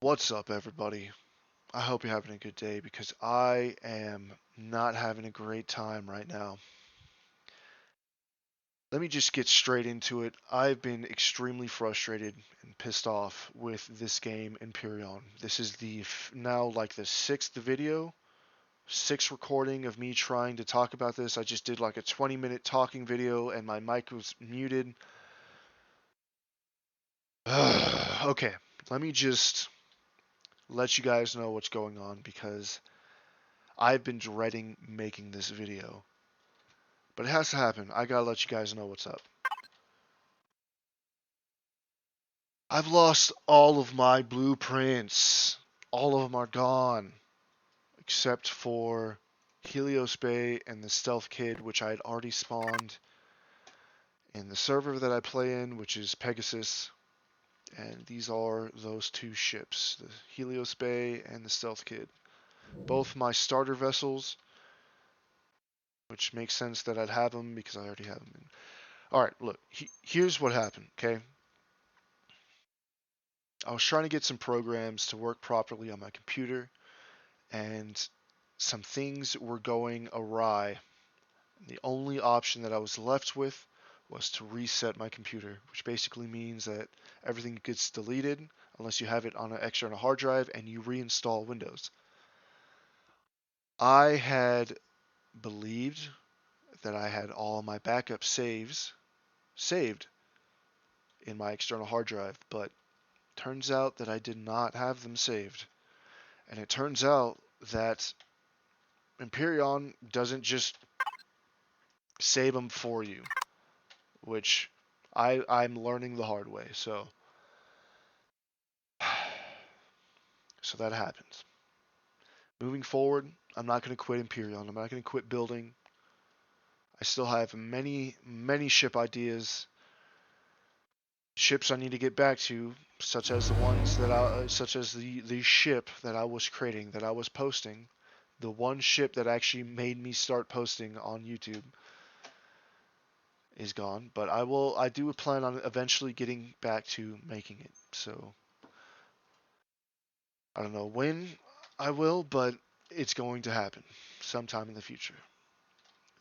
What's up, everybody? I hope you're having a good day because I am not having a great time right now. Let me just get straight into it. I've been extremely frustrated and pissed off with this game, Empyrion. This is now like the sixth recording of me trying to talk about this. I just did like a 20-minute talking video and my mic was muted. Okay, let me just let you guys know what's going on because I've been dreading making this video. But it has to happen. I gotta let you guys know what's up. I've lost all of my blueprints. All of them are gone. Except for Helios Bay and the Stealth Kid, which I had already spawned in the server that I play in, which is Pegasus. And these are those two ships, the Helios Bay and the Stealth Kid. Both my starter vessels, which makes sense that I'd have them because I already have them. Alright, look, here's what happened, okay? I was trying to get some programs to work properly on my computer, and some things were going awry. The only option that I was left with was to reset my computer, which basically means that everything gets deleted unless you have it on an external hard drive and you reinstall Windows. I had believed that I had all my backup saves saved in my external hard drive, but turns out that I did not have them saved. And it turns out that Empyrion doesn't just save them for you, which I'm learning the hard way. So that happens. Moving forward, I'm not going to quit Empyrion. I'm not going to quit building. I still have many ship ideas, ships I need to get back to, such as the ship that I was creating, that I was posting, the one ship that actually made me start posting on YouTube is gone, but I do plan on eventually getting back to making it. So I don't know when I will, but it's going to happen sometime in the future.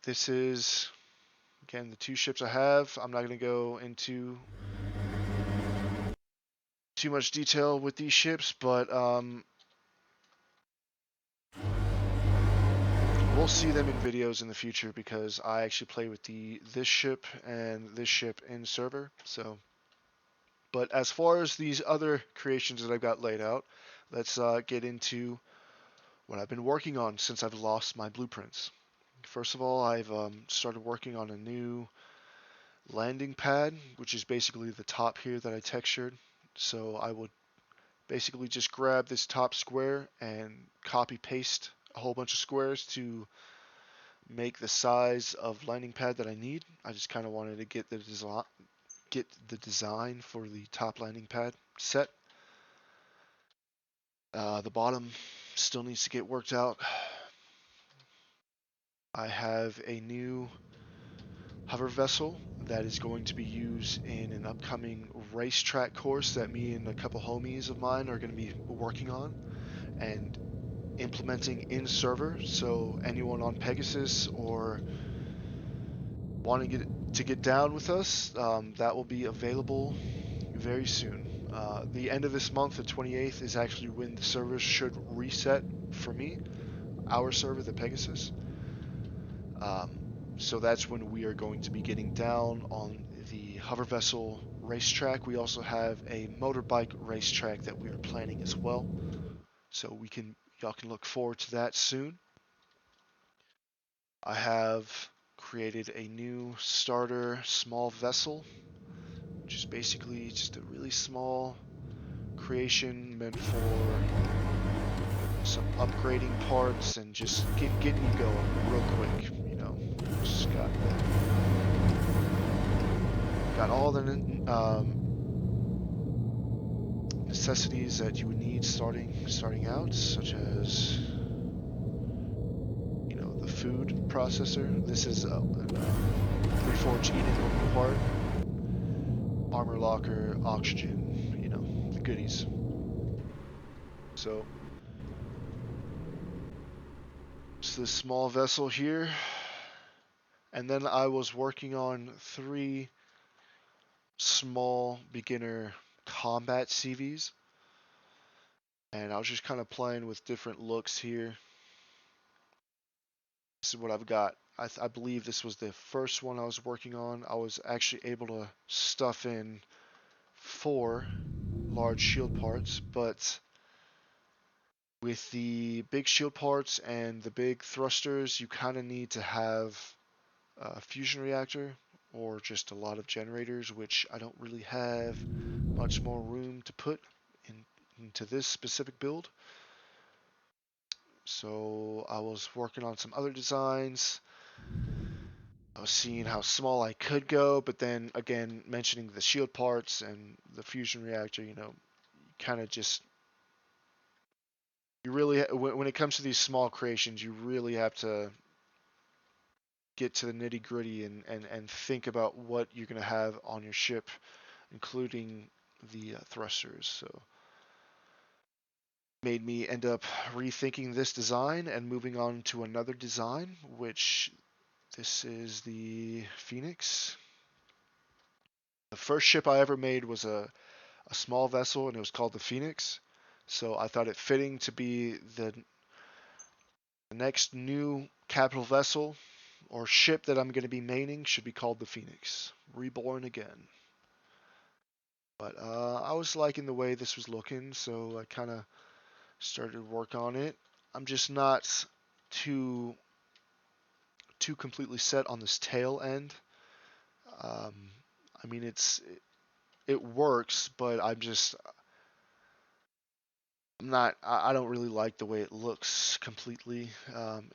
This is again the two ships I have. I'm not going to go into too much detail with these ships, but we'll see them in videos in the future because I actually play with this ship and this ship in server. So, but as far as these other creations that I've got laid out, let's get into what I've been working on since I've lost my blueprints. First of all, I've started working on a new landing pad, which is basically the top here that I textured. So I would basically just grab this top square and copy paste a whole bunch of squares to make the size of landing pad that I need. I just kind of wanted to get the design for the top landing pad set. The bottom still needs to get worked out. I have a new hover vessel that is going to be used in an upcoming racetrack course that me and a couple homies of mine are going to be working on and implementing in server. So anyone on Pegasus or wanting to get down with us, that will be available very soon. The end of this month, the 28th, is actually when the servers should reset for me, our server, the Pegasus. Um, so that's when we are going to be getting down on the hover vessel racetrack. We also have a motorbike racetrack that we are planning as well. So y'all can look forward to that soon. I have created a new starter small vessel, which is basically just a really small creation meant for some upgrading parts and just getting you going real quick. You know, just got all the necessities that you would need starting out, such as the food processor. This is a reforged Eden part, armor locker, oxygen, the goodies. So it's this small vessel here. And then I was working on 3 small beginner combat CVs. And I was just kind of playing with different looks here. This is what I've got. I believe this was the first one I was working on. I was actually able to stuff in 4 large shield parts, but with the big shield parts and the big thrusters, you kind of need to have a fusion reactor or just a lot of generators, which I don't really have much more room to put into this specific build. So I was working on some other designs. I was seeing how small I could go, but then again, mentioning the shield parts and the fusion reactor, kind of just, you really, when it comes to these small creations, you really have to get to the nitty gritty and think about what you're going to have on your ship, including the thrusters. So made me end up rethinking this design and moving on to another design, which this is the Phoenix. The first ship I ever made was a small vessel, and it was called the Phoenix. So I thought it fitting to be the next new capital vessel or ship that I'm going to be maining should be called the Phoenix, reborn again. But I was liking the way this was looking, so I kind of started work on it. I'm just not too completely set on this tail end. Um, I mean, it works, but I'm not. I don't really like the way it looks completely.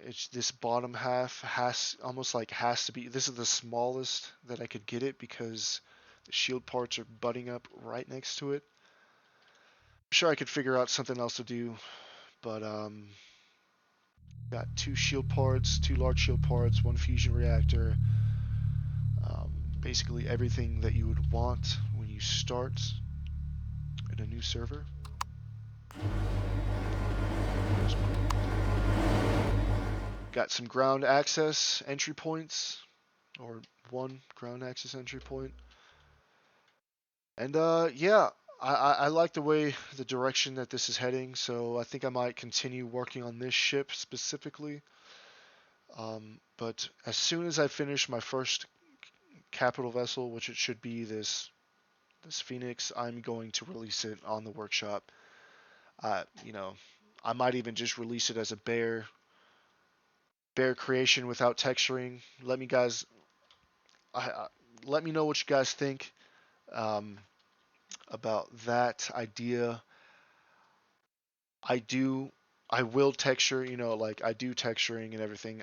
It's this bottom half has to be. This is the smallest that I could get it because the shield parts are butting up right next to it. I'm sure I could figure out something else to do, but got 2 shield parts, 2 large shield parts, 1 fusion reactor. Um, Basically everything that you would want when you start in a new server. Got some ground access entry points, or 1 ground access entry point. And yeah, I like the way, the direction that this is heading, so I think I might continue working on this ship specifically. But as soon as I finish my first capital vessel, which it should be this Phoenix, I'm going to release it on the workshop. You know, I might even just release it as a bare creation without texturing. I, let me know what you guys think um, about that idea. I do, I will texture, like I do texturing and everything.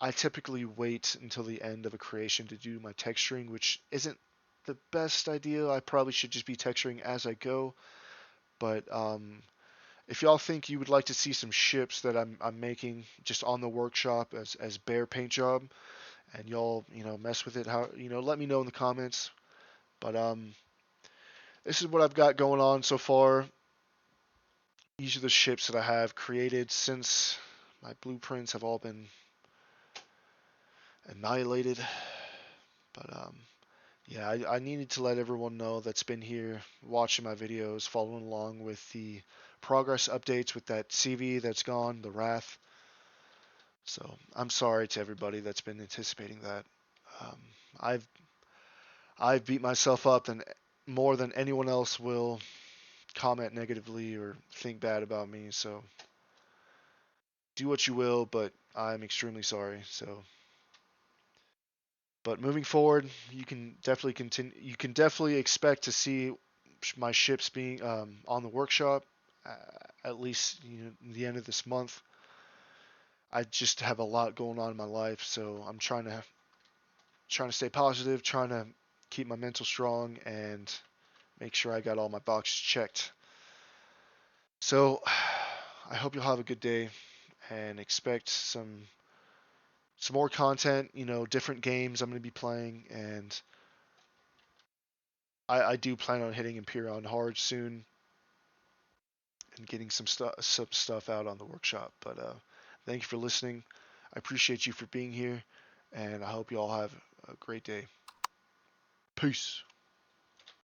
I typically wait until the end of a creation to do my texturing, which isn't the best idea. I probably should just be texturing as I go. But if y'all think you would like to see some ships that I'm making just on the workshop as bare paint job, and y'all mess with it, how let me know in the comments. But this is what I've got going on so far. These are the ships that I have created since my blueprints have all been annihilated. But yeah, I needed to let everyone know that's been here watching my videos, following along with the progress updates with that CV that's gone, the Wrath. So I'm sorry to everybody that's been anticipating that. Um, I've beat myself up and more than anyone else will comment negatively or think bad about me. So do what you will, but I'm extremely sorry. So, but moving forward, you can definitely continue. You can definitely expect to see my ships being on the workshop uh, at least the end of this month. I just have a lot going on in my life, so I'm trying to stay positive, trying to keep my mental strong, and make sure I got all my boxes checked. So I hope you'll have a good day and expect some more content, different games I'm going to be playing, and I do plan on hitting Empyrion hard soon. and getting some stuff out on the workshop. But thank you for listening. I appreciate you for being here, and I hope you all have a great day. Peace.